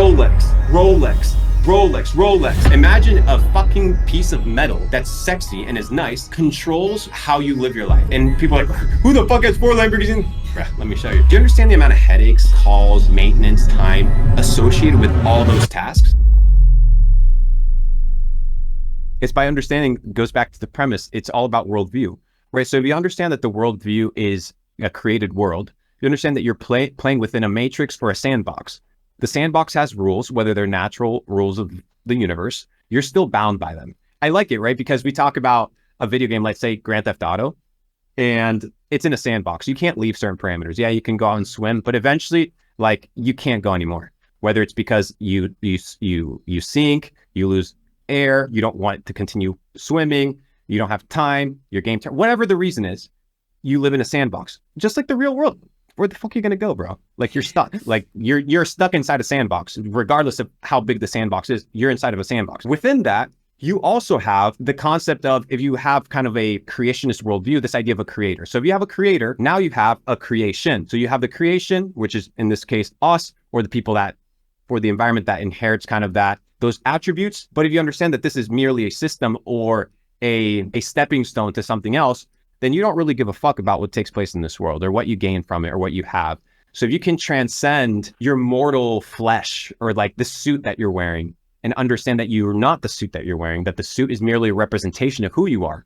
Rolex, Rolex, Rolex, Rolex. Imagine a fucking piece of metal that's sexy and is nice, controls how you live your life. And people are like, who the fuck has 4 Lamborghinis? Bruh, let me show you. Do you understand the amount of headaches, calls, maintenance, time associated with all those tasks? It's by understanding, goes back to the premise, it's all about worldview, right? So if you understand that the worldview is a created world, you understand that you're playing within a matrix or a sandbox. The sandbox has rules, whether they're natural rules of the universe, you're still bound by them. I like it, right? Because we talk about a video game, let's say Grand Theft Auto, and it's in a sandbox. You can't leave certain parameters. Yeah, you can go out and swim, but eventually, like, you can't go anymore. Whether it's because you sink, you lose air, you don't want to continue swimming, you don't have time, your game, whatever the reason is, you live in a sandbox, just like the real world. Where the fuck are you gonna go, bro? Like, you're stuck. Like, you're stuck inside a sandbox, regardless of how big the sandbox is. You're inside of a sandbox. Within that, you also have the concept of, if you have kind of a creationist worldview, this idea of a creator. So if you have a creator, now you have a creation. So you have the creation, which is in this case us, or the people that, or the environment that inherits kind of that, those attributes. But if you understand that this is merely a system or a stepping stone to something else, then you don't really give a fuck about what takes place in this world or what you gain from it or what you have. So if you can transcend your mortal flesh or like the suit that you're wearing and understand that you're not the suit that you're wearing, that the suit is merely a representation of who you are.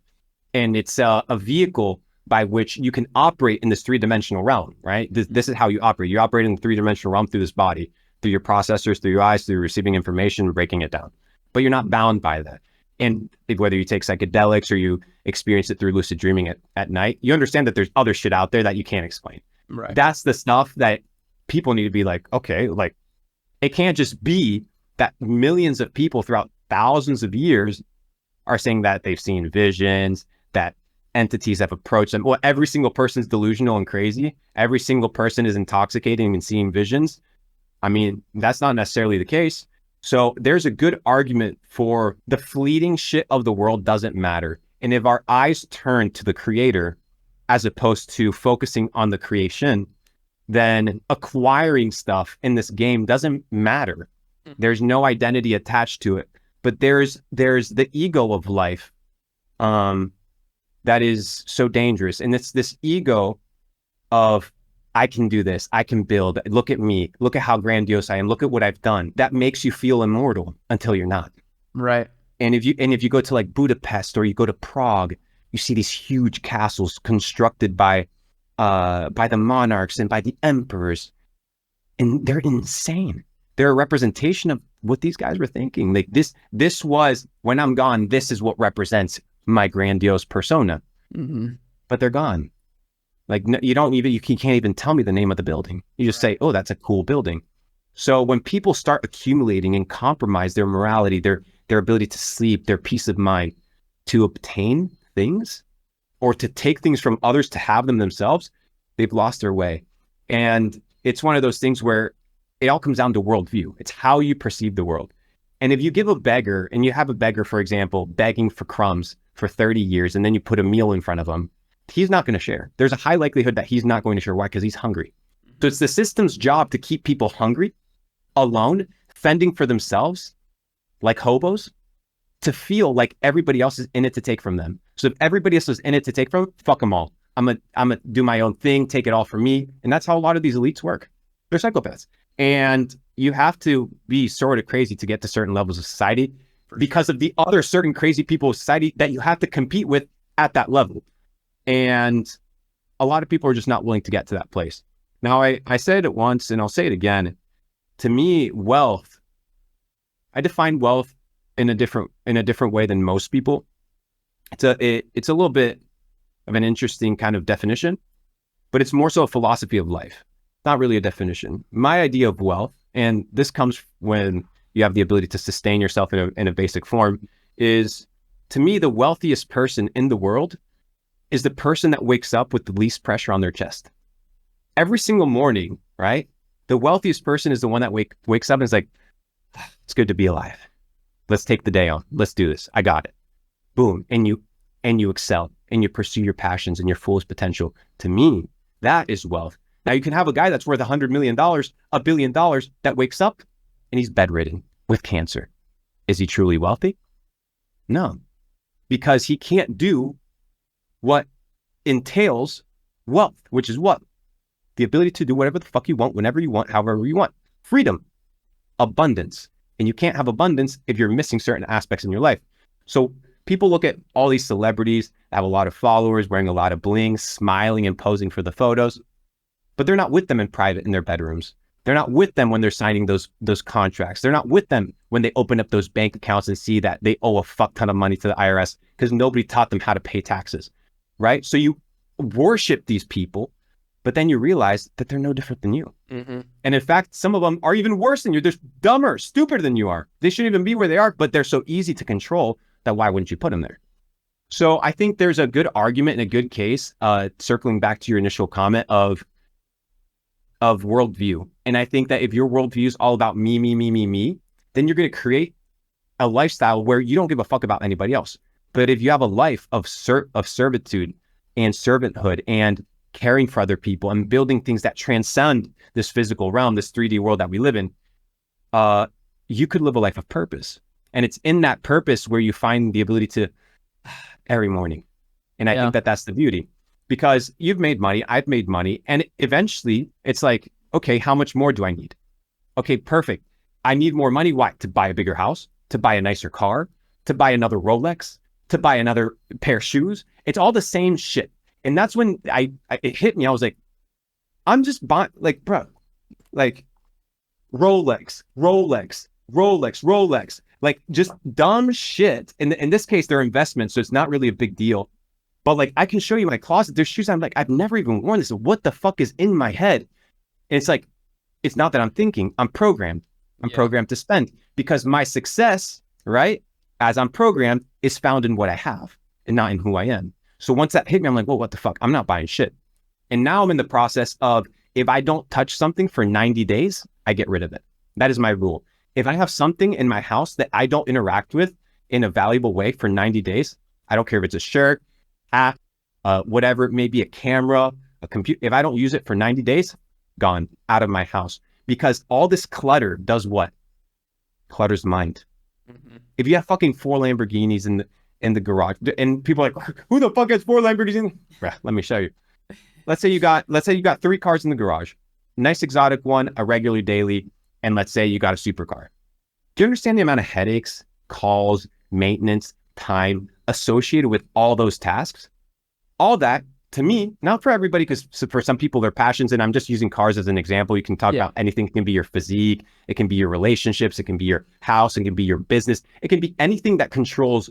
And it's a vehicle by which you can operate in this 3-dimensional realm, right? This is how you operate. You operate in the 3-dimensional realm through this body, through your processors, through your eyes, through receiving information, breaking it down. But you're not bound by that. And whether you take psychedelics or you experience it through lucid dreaming at night, you understand that there's other shit out there that you can't explain. Right. That's the stuff that people need to be like, okay, like, it can't just be that millions of people throughout thousands of years are saying that they've seen visions, that entities have approached them. Well, every single person's delusional and crazy. Every single person is intoxicating and seeing visions. I mean, that's not necessarily the case. So there's a good argument for the fleeting shit of the world doesn't matter. And if our eyes turn to the creator, as opposed to focusing on the creation, then acquiring stuff in this game doesn't matter. There's no identity attached to it, but there's the ego of life that is so dangerous. And it's this ego of, I can do this, I can build, look at me, look at how grandiose I am, look at what I've done. That makes you feel immortal until you're not. Right. And if you go to like Budapest or you go to Prague, you see these huge castles constructed by the monarchs and by the emperors, and they're insane. They're a representation of what these guys were thinking. Like this was, when I'm gone, this is what represents my grandiose persona. Mm-hmm. But they're gone. Like, no, you can't even tell me the name of the building. You just say, oh, that's a cool building. So when people start accumulating and compromise their morality, their ability to sleep, their peace of mind, to obtain things or to take things from others to have them themselves, they've lost their way. And it's one of those things where it all comes down to worldview. It's how you perceive the world. And if you give a beggar, and you have a beggar, for example, begging for crumbs for 30 years, and then you put a meal in front of him, he's not going to share. There's a high likelihood that he's not going to share. Why? Because he's hungry. So it's the system's job to keep people hungry, alone, fending for themselves, like hobos, to feel like everybody else is in it to take from them. So if everybody else is in it to take from, fuck them all. I'm gonna do my own thing, take it all from me. And that's how a lot of these elites work. They're psychopaths. And you have to be sort of crazy to get to certain levels of society because of the other certain crazy people of society that you have to compete with at that level. And a lot of people are just not willing to get to that place. Now, I said it once and I'll say it again. To me, wealth, I define wealth in a different way than most people. It's a little bit of an interesting kind of definition, but it's more so a philosophy of life, not really a definition. My idea of wealth, and this comes when you have the ability to sustain yourself in a basic form, is, to me, the wealthiest person in the world is the person that wakes up with the least pressure on their chest. Every single morning, right? The wealthiest person is the one that wakes up and is like, it's good to be alive. Let's take the day on. Let's do this. I got it. Boom. And you excel and you pursue your passions and your fullest potential. To me, that is wealth. Now you can have a guy that's worth $100 million, $1 billion that wakes up and he's bedridden with cancer. Is he truly wealthy? No, because he can't do what entails wealth, which is what? The ability to do whatever the fuck you want, whenever you want, however you want. Freedom, abundance. And you can't have abundance if you're missing certain aspects in your life. So people look at all these celebrities that have a lot of followers, wearing a lot of bling, smiling and posing for the photos, but they're not with them in private in their bedrooms. They're not with them when they're signing those contracts. They're not with them when they open up those bank accounts and see that they owe a fuck ton of money to the IRS because nobody taught them how to pay taxes, right? So you worship these people, but then you realize that they're no different than you. Mm-hmm. And in fact, some of them are even worse than you. They're dumber, stupider than you are. They shouldn't even be where they are, but they're so easy to control that why wouldn't you put them there? So I think there's a good argument and a good case, circling back to your initial comment of worldview. And I think that if your worldview is all about me, then you're going to create a lifestyle where you don't give a fuck about anybody else. But if you have a life of servitude and servanthood and caring for other people and building things that transcend this physical realm, this 3D world that we live in, you could live a life of purpose. And it's in that purpose where you find the ability to every morning. And I think that that's the beauty, because you've made money, I've made money. And eventually it's like, okay, how much more do I need? Okay, perfect. I need more money. Why? To buy a bigger house, to buy a nicer car, to buy another Rolex, to buy another pair of shoes. It's all the same shit. And that's when it hit me. I was like, I'm just buying, like, bro, like Rolex, like just dumb shit. In this case, they're investments, so it's not really a big deal. But like, I can show you my closet. There's shoes I'm like, I've never even worn this. What the fuck is in my head? And it's like, it's not that I'm thinking, I'm programmed. I'm programmed to spend, because my success, right, as I'm programmed, is found in what I have and not in who I am. So once that hit me, I'm like, well, what the fuck? I'm not buying shit. And now I'm in the process of, if I don't touch something for 90 days, I get rid of it. That is my rule. If I have something in my house that I don't interact with in a valuable way for 90 days, I don't care if it's a shirt, hat, whatever it may be, a camera, a computer. If I don't use it for 90 days, gone, out of my house. Because all this clutter does what? Clutters mind. Mm-hmm. If you have fucking 4 Lamborghinis in the garage, and people are like, who the fuck has 4 Lamborghinis? Let me show you. Let's say you got 3 cars in the garage, nice exotic one, a regular daily, and let's say you got a supercar. Do you understand the amount of headaches, calls, maintenance, time associated with all those tasks? All that, to me, not for everybody, because for some people, their passions, and I'm just using cars as an example. You can talk about anything. It can be your physique, it can be your relationships, it can be your house, it can be your business. It can be anything that controls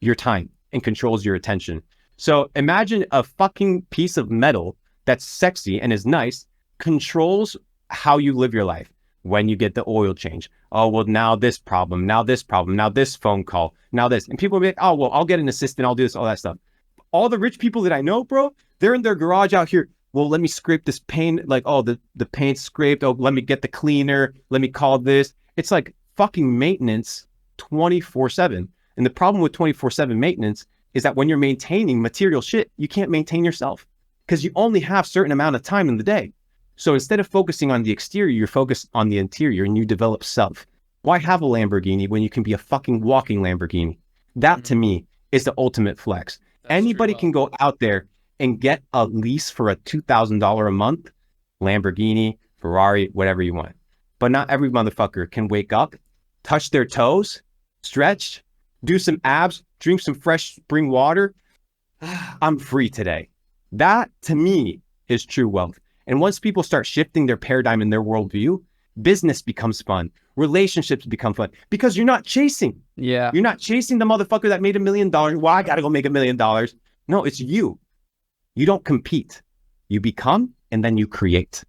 your time and controls your attention. So imagine a fucking piece of metal that's sexy and is nice, controls how you live your life. When you get the oil change, oh, well, now this problem, now this phone call, now this. And people will be like, oh, well, I'll get an assistant, I'll do this, all that stuff. All the rich people that I know, bro, they're in their garage out here. Well, let me scrape this paint. Like, oh, the paint's scraped. Oh, let me get the cleaner. Let me call this. It's like fucking maintenance 24/7. And the problem with 24/7 maintenance is that when you're maintaining material shit, you can't maintain yourself, because you only have a certain amount of time in the day. So instead of focusing on the exterior, you're focused on the interior, and you develop self. Why have a Lamborghini when you can be a fucking walking Lamborghini? That to me is the ultimate flex. Anybody can go out there and get a lease for a $2,000 a month, Lamborghini, Ferrari, whatever you want. But not every motherfucker can wake up, touch their toes, stretch, do some abs, drink some fresh spring water. I'm free today. That to me is true wealth. And once people start shifting their paradigm and their worldview, business becomes fun. Relationships become fun, because you're not chasing. Yeah. You're not chasing the motherfucker that made $1 million. Well, I got to go make $1 million. No, it's you. You don't compete. You become, and then you create.